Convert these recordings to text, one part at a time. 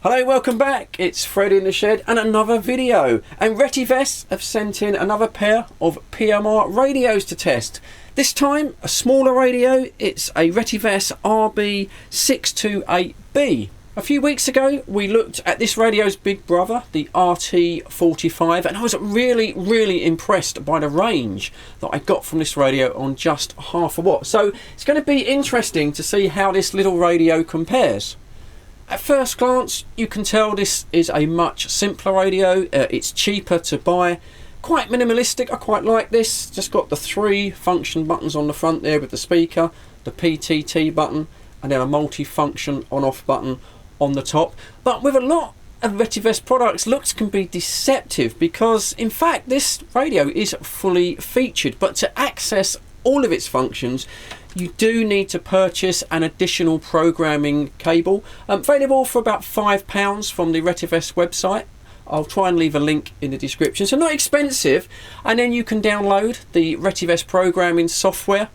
Hello, welcome back. It's Fred in the shed and another video. And Retevis have sent in another pair of PMR radios to test. This time a smaller radio. It's a Retevis RB628B. A few weeks ago we looked at this radio's big brother, the RT45, and I was really impressed by the range that I got from this radio on just half a watt. So it's going to be interesting to see how this little radio compares. At first glance, you can tell this is a much simpler radio. It's cheaper to buy, quite minimalistic. I quite like this. Just got the 3 function buttons on the front there with the speaker, the PTT button, and then a multi-function on-off button on the top. But with a lot of Retevis products, looks can be deceptive because, in fact, this radio is fully featured. But to access all of its functions, you do need to purchase an additional programming cable, available for about £5 from the Retevis website. I'll try and leave a link in the description. So not expensive, and then you can download the Retevis programming software,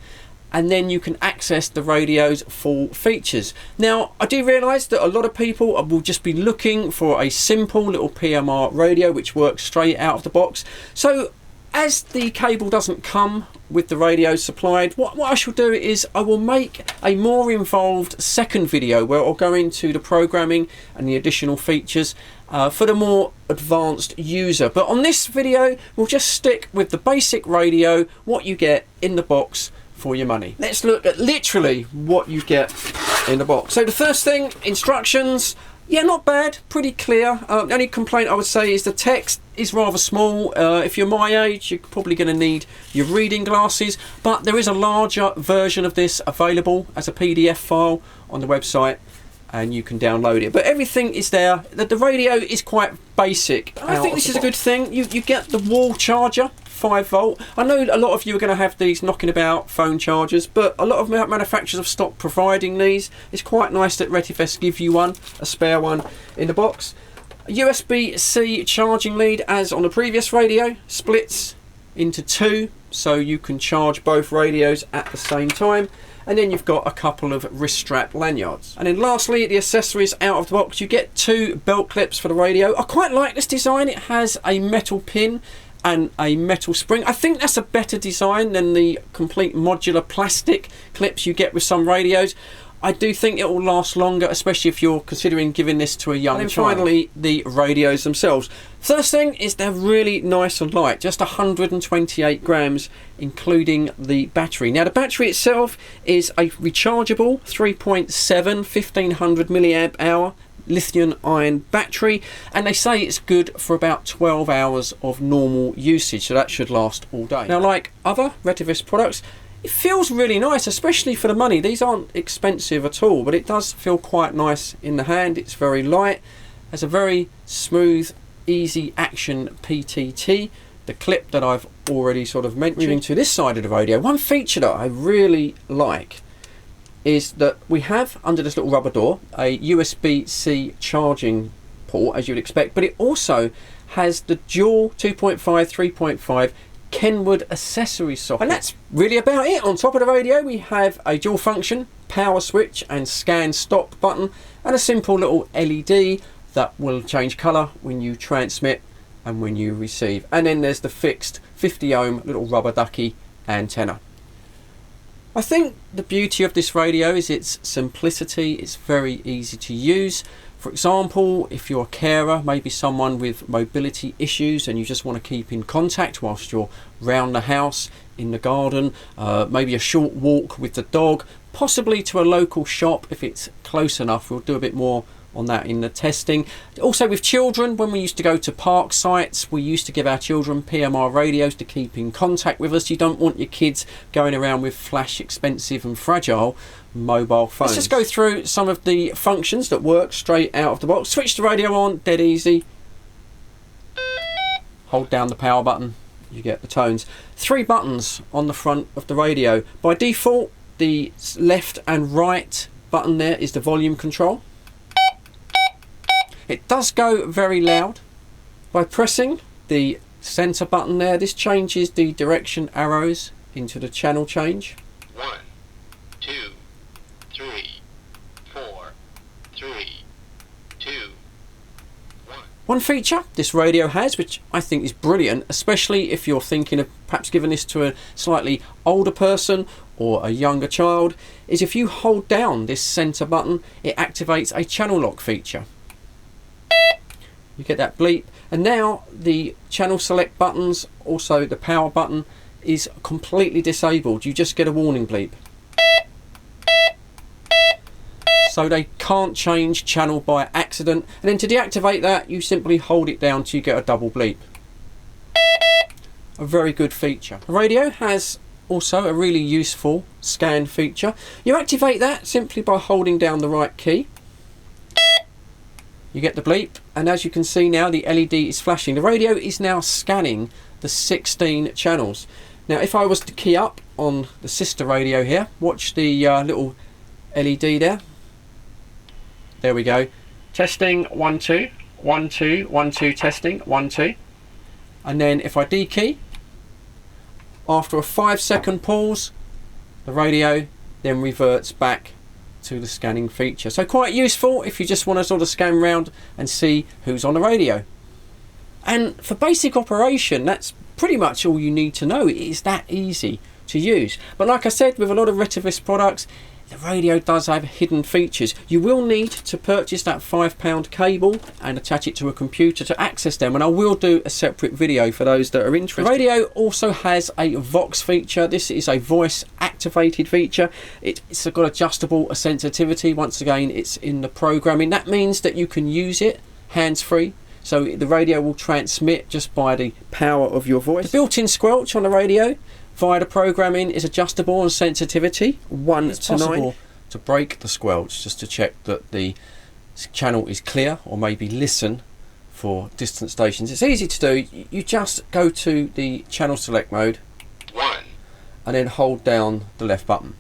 and then you can access the radio's full features. Now, I do realise that a lot of people will just be looking for a simple little PMR radio which works straight out of the box. So as the cable doesn't come with the radio supplied, what I shall do is I will make a more involved second video where I'll go into the programming and the additional features for the more advanced user. But on this video, we'll just stick with the basic radio, what you get in the box for your money. Let's look at literally what you get in the box. So the first thing, instructions. Yeah, not bad, pretty clear. The only complaint I would say is the text is rather small. If you're my age, you're probably going to need your reading glasses, but there is a larger version of this available as a PDF file on the website, and you can download it. But everything is there. The radio is quite basic. I think this is a good thing. You get the wall charger, 5 volt. I know a lot of you are going to have these knocking about phone chargers, but a lot of manufacturers have stopped providing these. It's quite nice that Retevis give you one, a spare one in the box. A USB-C charging lead, as on the previous radio, splits into 2, so you can charge both radios at the same time. And then you've got a couple of wrist strap lanyards. And then lastly, the accessories out of the box. You get 2 belt clips for the radio. I quite like this design. It has a metal pin and a metal spring. I think that's a better design than the complete modular plastic clips you get with some radios. I do think it will last longer, especially if you're considering giving this to a young child. And finally, the radios themselves. First thing is they're really nice and light, just 128 grams, including the battery. Now the battery itself is a rechargeable 3.7 1500 milliamp hour lithium ion battery, and they say it's good for about 12 hours of normal usage, so that should last all day. Now, like other Retevis products, it feels really nice, especially for the money. These aren't expensive at all, but it does feel quite nice in the hand. It's very light, has a very smooth, easy action PTT, the clip that I've already sort of mentioned. Moving to this side of the radio, one feature that I really like is that we have under this little rubber door a USB-C charging port, as you'd expect, but it also has the dual 2.5 3.5 Kenwood accessory socket, and that's really about it. On top of the radio we have a dual function power switch and scan stop button, and a simple little LED that will change colour when you transmit and when you receive. And then there's the fixed 50 ohm little rubber ducky antenna. I think the beauty of this radio is its simplicity. It's very easy to use. For example, if you're a carer, maybe someone with mobility issues, and you just want to keep in contact whilst you're round the house, in the garden, maybe a short walk with the dog, possibly to a local shop if it's close enough. We'll do a bit more on that in the testing. Also with children, when we used to go to park sites, we used to give our children PMR radios to keep in contact with us. You don't want your kids going around with flash, expensive and fragile mobile phones. Let's just go through some of the functions that work straight out of the box. Switch the radio on, dead easy. Hold down the power button, you get the tones. 3 buttons on the front of the radio. By default, the left and right button there is the volume control. It does go very loud. By pressing the center button there, this changes the direction arrows into the channel change. 1, 2, 3, 4, 3, 2, One feature this radio has, which I think is brilliant, especially if you're thinking of perhaps giving this to a slightly older person or a younger child, is if you hold down this centre button, it activates a channel lock feature. You get that bleep, and now the channel select buttons, also the power button, is completely disabled. You just get a warning bleep. So they can't change channel by accident, and then to deactivate that you simply hold it down till you get a double bleep. A very good feature. The radio has also a really useful scan feature. You activate that simply by holding down the right key. You get the bleep, and as you can see now the LED is flashing. The radio is now scanning the 16 channels. Now if I was to key up on the sister radio here, watch the little LED there. There we go. Testing 1 2 1 2 1 2 testing 1 2. And then if I dekey, after a 5-second pause, the radio then reverts back to the scanning feature. So quite useful if you just want to sort of scan around and see who's on the radio. And for basic operation, that's pretty much all you need to know. It is that easy to use. But like I said, with a lot of Retevis products, the radio does have hidden features. You will need to purchase that £5 cable and attach it to a computer to access them, and I will do a separate video for those that are interested. The radio also has a Vox feature. This is a voice activated feature. It's got adjustable sensitivity. Once again, it's in the programming. That means that you can use it hands-free. So the radio will transmit just by the power of your voice. The built-in squelch on the radio via the programming is adjustable on sensitivity 1 to 9. To break the squelch, just to check that the channel is clear, or maybe listen for distant stations. It's easy to do. You just go to the channel select mode 1 and then hold down the left button.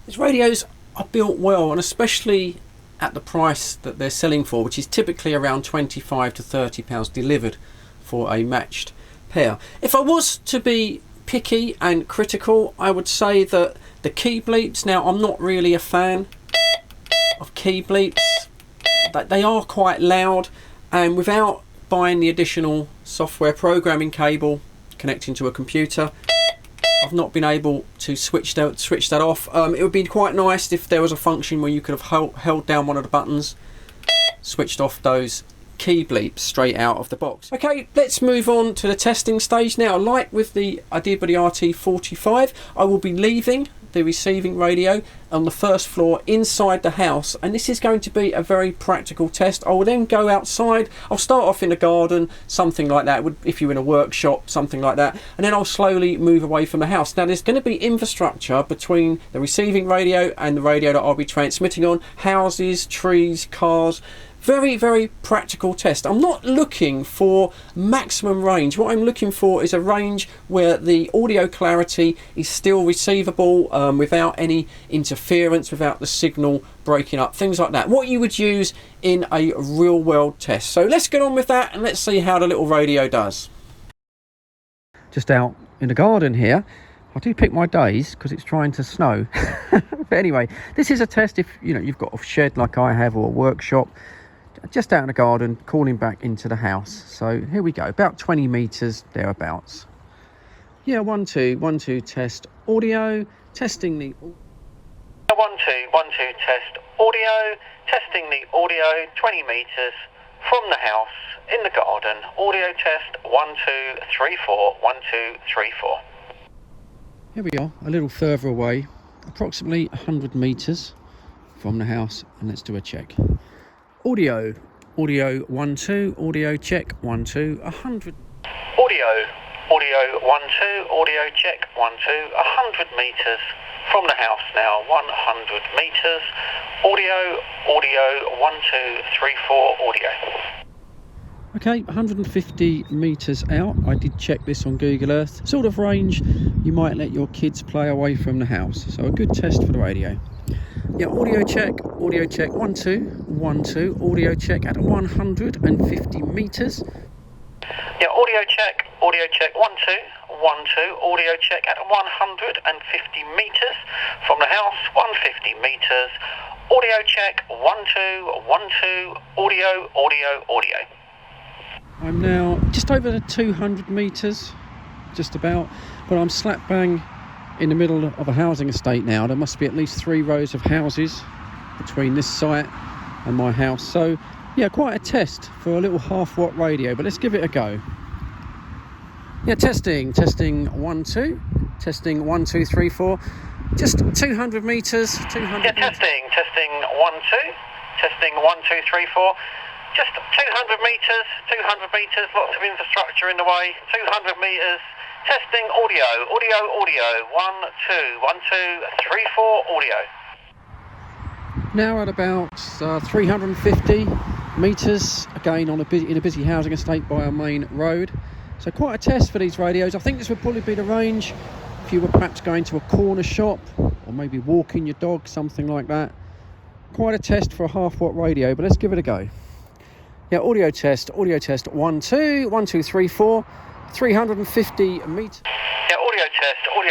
These radios are built well, and especially at the price that they're selling for, which is typically around £25 to £30 delivered for a matched pair. If I was to be picky and critical, I would say that the key bleeps, now I'm not really a fan of key bleeps, but they are quite loud, and without buying the additional software programming cable connecting to a computer, I've not been able to switch that off. It would be quite nice if there was a function where you could have held down one of the buttons, switched off those key bleeps straight out of the box. Okay, let's move on to the testing stage now. Like with I did with the RT45, I will be leaving the receiving radio on the first floor inside the house, and this is going to be a very practical test. I will then go outside. I'll start off in the garden, something like that, if you're in a workshop, something like that, and then I'll slowly move away from the house. Now there's going to be infrastructure between the receiving radio and the radio that I'll be transmitting on, houses, trees, cars. Very, very practical test. I'm not looking for maximum range. What I'm looking for is a range where the audio clarity is still receivable without any interference, without the signal breaking up, things like that. What you would use in a real world test. So let's get on with that and let's see how the little radio does. Just out in the garden here. I do pick my days because it's trying to snow. But anyway, this is a test if you've got a shed like I have, or a workshop. Just out in the garden, calling back into the house. So here we go, about 20 meters thereabouts. Yeah, 1 2 1 2 test audio, testing the 1 2 1 2 test audio, testing the audio 20 meters from the house in the garden. Audio test 1 2 3 4 1 2 3 4. Here we are, a little further away, approximately 100 meters from the house, and let's do a check. Audio 1 2, audio check 1 2, 100. Audio 1 2, audio check 1 2, 100 meters from the house now, 100 meters. Audio 1 2 3 4 audio. Okay, 150 meters out. I did check this on Google Earth. Sort of range you might let your kids play away from the house. So a good test for the radio. Yeah, audio check 1 2 1 2, audio check at 150 meters. Yeah, audio check 1 2 audio check at 150 metres from the house, 150 metres, audio check, 12, audio. I'm now just over the 200 metres, just about, but I'm slap bang in the middle of a housing estate now. There must be at least 3 rows of houses between this site and my house, so yeah, quite a test for a little half-watt radio, but let's give it a go. Yeah, testing 1 2, testing 1 2 3 4, just 200 metres, 200. Yeah, testing 1 2, testing 1 2 3 4, just 200 metres, lots of infrastructure in the way, 200 metres, testing audio, 1 2 1 2 3 4, audio. Now at about 350 metres, again in a busy housing estate by a main road. So quite a test for these radios. I think this would probably be the range if you were perhaps going to a corner shop or maybe walking your dog, something like that. Quite a test for a half-watt radio, but let's give it a go. Yeah, audio test 1 2, 1 2 3 4, 350 metres. Yeah, audio test 1 2,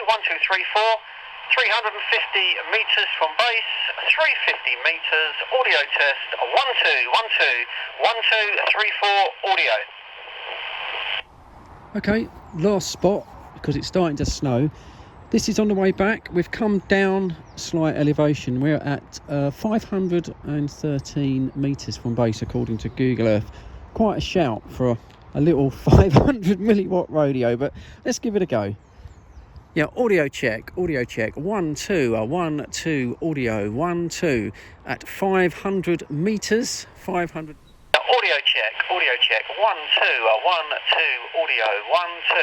1 2 3 4. 350 metres from base, 350 metres, audio test, 1 2, 1 2, 1 2 3 4, audio. Okay, last spot, because it's starting to snow. This is on the way back. We've come down slight elevation. We're at 513 metres from base, according to Google Earth. Quite a shout for a little 500 milliwatt radio, but let's give it a go. Yeah, audio check, 1 2, 1 2, audio, 1 2, at 500 metres, 500. Audio check, 1 2, 1 2, audio, 1 2,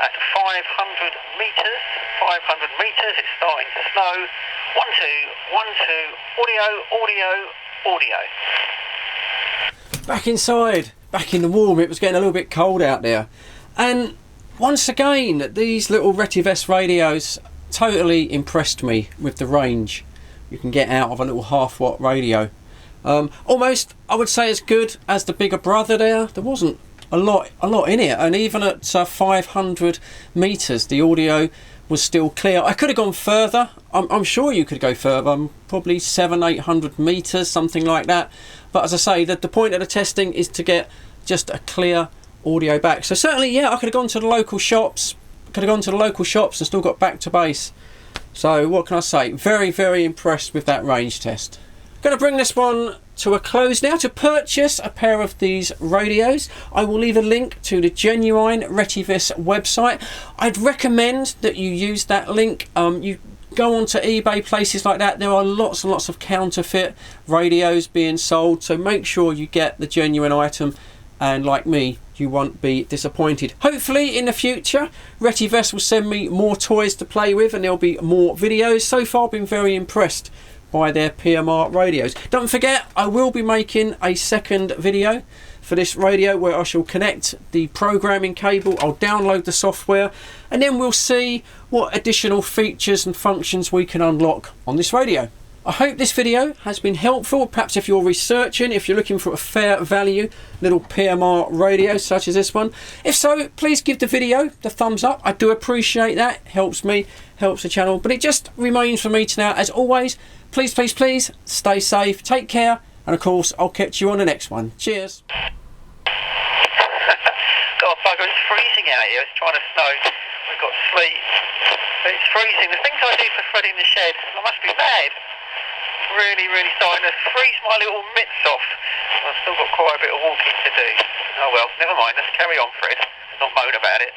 at 500 metres, it's starting to snow, 1 2, 1 2, audio. Back inside, back in the warm. It was getting a little bit cold out there, and once again, these little Retevis radios totally impressed me with the range you can get out of a little half-watt radio. Almost, I would say, as good as the bigger brother there. There wasn't a lot in it, and even at 500 metres, the audio was still clear. I could have gone further. I'm sure you could go further, probably 700-800 metres, something like that. But as I say, the point of the testing is to get just a clear audio back. So certainly, yeah, I could have gone to the local shops, and still got back to base. So what can I say? Very, very impressed with that range test. Going to bring this one to a close now. To purchase a pair of these radios, I will leave a link to the genuine Retevis website. I'd recommend that you use that link. You go onto eBay, places like that. There are lots and lots of counterfeit radios being sold, so make sure you get the genuine item, and like me, you won't be disappointed. Hopefully in the future Retevis will send me more toys to play with and there'll be more videos. So far I've been very impressed by their PMR radios. Don't forget, I will be making a second video for this radio where I shall connect the programming cable, I'll download the software, and then we'll see what additional features and functions we can unlock on this radio. I hope this video has been helpful. Perhaps if you're researching, if you're looking for a fair value little PMR radio such as this one. If so, please give the video the thumbs up. I do appreciate that. Helps me, helps the channel. But it just remains for me to now, as always, please stay safe, take care, and of course I'll catch you on the next one. Cheers. God, bugger, it's freezing out here. It's trying to snow. We've got sleet. But it's freezing. The things I do for Fred in the shed, I must be mad. Really starting to freeze my little mitts off. I've still got quite a bit of walking to do. Oh well, never mind, let's carry on, Fred. Not moan about it.